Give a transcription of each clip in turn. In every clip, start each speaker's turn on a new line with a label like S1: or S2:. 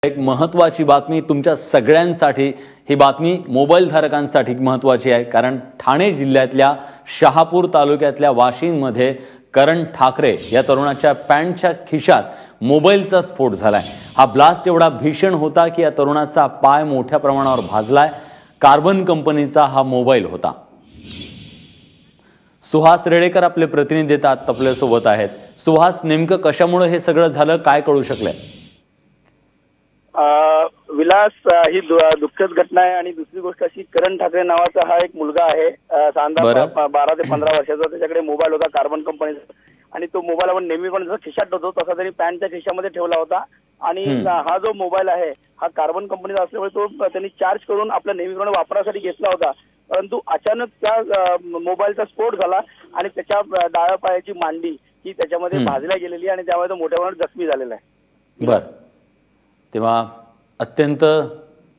S1: एक महत्त्वाची बातमी तुमच्या सगळ्यांसाठी, ही बातमी मोबाईल धारकांसाठी महत्त्वाची आहे, कारण ठाणे जिल्ह्यातल्या शहापूर तालुक्यातल्या वाशिंदमध्ये करण ठाकरे या तरुणाच्या पॅन्टच्या खिशात मोबाईलचा स्फोट झालाय। हा ब्लास्ट एवढा भीषण होता की या तरुणाचा पाय मोठ्या प्रमाणावर भाजलाय। कार्बन कंपनीचा हा मोबाईल होता। सुहास रेडेकर आपले प्रतिनिधी देतात आपल्या सोबत आहेत। सुहास, नेमकं कशामुळे हे सगळं झालं, काय कळू शकलंय?
S2: विलास, ही दुःखद घटना आहे आणि दुसरी गोष्ट अशी, करण ठाकरे नावाचा हा एक मुलगा आहे, साधारण 12 ते 15 वर्षाचा। त्याच्याकडे मोबाईल होता कार्बन कंपनीचा आणि तो मोबाईल आपण नेहमी पण जसा खिशात ठेवतो तसा त्यांनी पॅन्टच्या खिशामध्ये ठेवला होता। आणि हा जो मोबाईल आहे हा कार्बन कंपनीचा असल्यामुळे तो त्यांनी चार्ज करून आपल्या नेहमीप्रमाणे वापरासाठी घेतला होता, परंतु अचानक त्या मोबाईलचा स्फोट झाला आणि त्याच्या डाव्या पायाची मांडी ही त्याच्यामध्ये भाजल्या गेलेली आणि त्यामुळे तो मोठ्या प्रमाणात जखमी झालेला आहे।
S1: बर, तेव्हा अत्यंत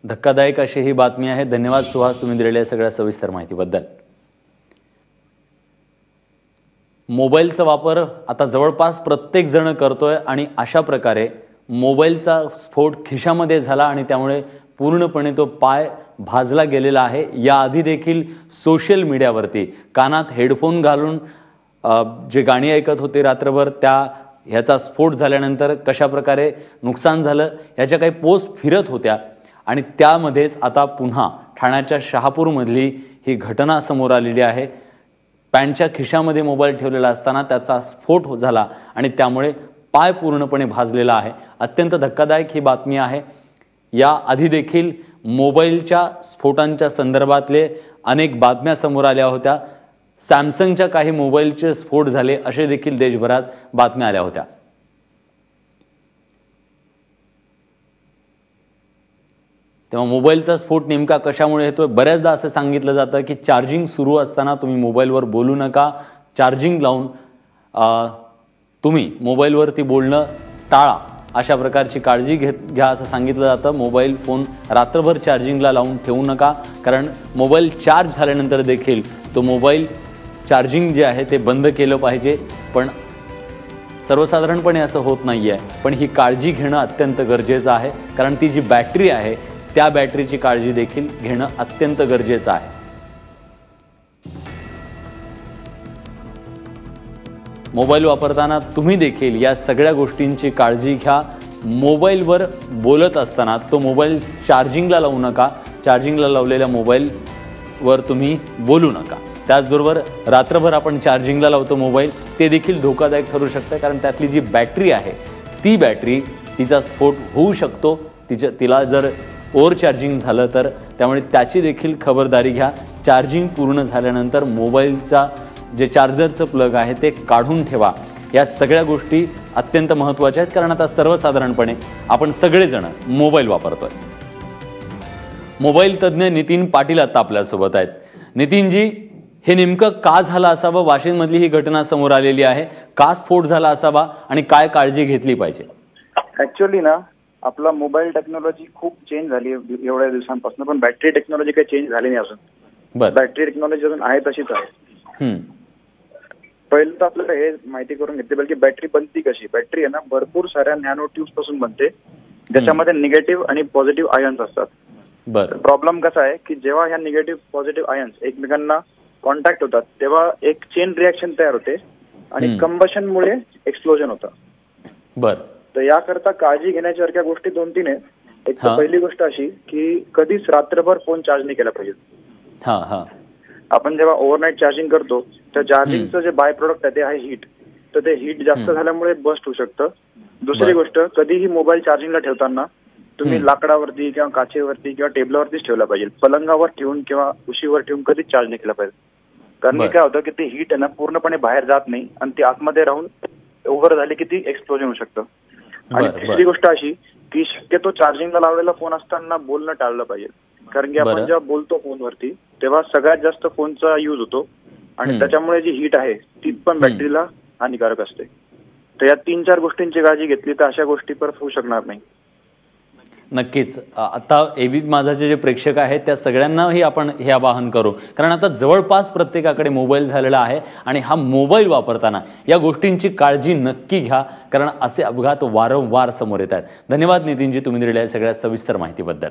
S1: धक्कादायक अशी ही बातमी आहे। धन्यवाद सुहास, तुम्ही दिलेल्या सगळ्या सविस्तर माहितीबद्दल। मोबाईलचा वापर आता जवळपास प्रत्येक जण करतोय आणि अशा प्रकारे मोबाईलचा स्फोट खिशामध्ये झाला आणि त्यामुळे पूर्णपणे तो पाय भाजला गेलेला आहे। याआधी देखील सोशल मीडियावरती कानात हेडफोन घालून जे गाणी ऐकत होते रात्रभर, ह्याचा स्फोट झाल्यानंतर कशा प्रकारे नुकसान झालं याच्या काही पोस्ट फिरत होत्या आणि त्यामध्येच आता पुन्हा ठाण्याच्या शहापूरमधली ही घटना समोर आलेली आहे। पॅन्टच्या खिशामध्ये मोबाईल ठेवलेला असताना त्याचा स्फोट झाला आणि त्यामुळे पाय पूर्णपणे भाजलेला आहे। अत्यंत धक्कादायक ही बातमी आहे। या आधी देखील मोबाईलच्या स्फोटांच्या संदर्भातले अनेक बातम्या समोर आल्या होत्या। सॅमसंगच्या काही मोबाईलचे स्फोट झाले असे देखील देशभरात बातम्या आल्या होत्या। तेव्हा मोबाईलचा स्फोट नेमका कशामुळे होतोय? बऱ्याचदा असं सांगितलं जातं की चार्जिंग सुरू असताना तुम्ही मोबाईलवर बोलू नका, चार्जिंग लावून तुम्ही मोबाईलवरती बोलणं टाळा, अशा प्रकारची काळजी घ्या असं सांगितलं जातं। मोबाईल फोन रात्रभर चार्जिंगला लावून ठेवू नका, कारण मोबाईल चार्ज झाल्यानंतर देखील तो मोबाईल चार्जिंग जे आहे ते बंद केलं पाहिजे, पण सर्वसाधारणपणे असं होत नाहीये। पण ही काळजी घेणं अत्यंत गरजेचं आहे, कारण ती जी बॅटरी आहे त्या बॅटरीची काळजी देखील घेणं अत्यंत गरजेचं आहे। मोबाईल वापरताना तुम्ही देखील या सगळ्या गोष्टींची काळजी घ्या। मोबाईलवर बोलत असताना तो मोबाईल चार्जिंगला लावू नका, चार्जिंगला लावलेल्या मोबाईलवर तुम्ही बोलू नका। त्याचबरोबर रात्रभर आपण चार्जिंगला लावतो मोबाईल, ते देखील धोकादायक ठरू शकतं, कारण त्यातली जी बॅटरी आहे ती बॅटरी तिचा स्फोट होऊ शकतो, तिला जर ओव्हर चार्जिंग झालं तर। त्यामुळे त्याची देखील खबरदारी घ्या। चार्जिंग पूर्ण झाल्यानंतर मोबाईलचा जे चार्जरचं प्लग आहे ते काढून ठेवा। या सगळ्या गोष्टी अत्यंत महत्त्वाच्या आहेत, कारण आता सर्वसाधारणपणे आपण सगळेजण मोबाईल वापरतोय। मोबाईल तज्ज्ञ नितीन पाटील आता आपल्यासोबत आहेत। नितीनजी, हे नेमकं का झालं असावं? वाशिंदमधली ही घटना समोर आलेली आहे, का स्फोट झाला असावा आणि काय काळजी घेतली पाहिजे?
S3: ऍक्च्युअली ना, आपला मोबाईल टेक्नॉलॉजी खूप चेंज झाली एवढ्या दिवसांपासून, पण बॅटरी टेक्नॉलॉजी काही चेंज झाली नाही अजून। बॅटरी टेक्नॉलॉजी अजून आहे तशीच आहे। पहिलं तर आपल्याला हे माहिती करून घेतली पाहिजे की बॅटरी बनती कशी। बॅटरी आहे ना, भरपूर साऱ्या नॅनो ट्यूब्स पासून बनते, ज्याच्यामध्ये निगेटिव्ह आणि पॉझिटिव्ह आयन्स असतात। प्रॉब्लेम कसा आहे की जेव्हा ह्या निगेटिव्ह पॉझिटिव्ह आयन्स एकमेकांना कॉन्टॅक्ट होतात तेव्हा एक चेन रिएक्शन तयार होते आणि कंबशनमुळे एक्सप्लोजन होतं। तर याकरता काळजी घेण्यासारख्या गोष्टी 2-3 आहेत। एक तर पहिली गोष्ट अशी की कधीच रात्रभर फोन चार्ज नाही केला पाहिजे। आपण जेव्हा ओव्हरनाईट चार्जिंग करतो तर चार्जिंगचं जे बाय प्रोडक्ट आहे ते आहे हीट, तर ते हीट जास्त झाल्यामुळे बस्ट होऊ शकतं। दुसरी गोष्ट, कधीही मोबाईल चार्जिंगला ठेवताना तुम्ही लाकडावरती किंवा काचेवरती किंवा टेबलावरतीच ठेवला पाहिजे। पलंगावर ठेवून किंवा उशीवर ठेवून कधीच चार्ज नाही केला पाहिजे, कारण की काय होतं की ती हीट आहे ना पूर्णपणे बाहेर जात नाही आणि ती आतमध्ये राहून ओव्हर झाली की ती एक्सप्लोजन होऊ शकतं। आणि तिसरी गोष्ट अशी की शक्यतो चार्जिंगला लावलेला फोन असताना बोलणं टाळलं पाहिजे, कारण की आपण जेव्हा बोलतो फोनवरती तेव्हा सगळ्यात जास्त फोनचा यूज होतो आणि त्याच्यामुळे जी हीट आहे ती पण बॅटरीला हानिकारक असते। तर या 3-4 गोष्टींची काळजी घेतली तर अशा गोष्टी परत होऊ शकणार नाही।
S1: नक्कीच. आता एबी माझाचे जे प्रेक्षक आहेत त्या सगळ्यांनाही आपण हे आवाहन करू, कारण आता जवळपास प्रत्येकाकडे मोबाईल झालेला आहे आणि हा मोबाईल वापरताना या गोष्टींची काळजी नक्की घ्या, कारण असे अपघात वारंवार समोर येत आहेत. धन्यवाद नितीनजी, तुम्ही दिलेल्या सगळ्या सविस्तर माहितीबद्दल.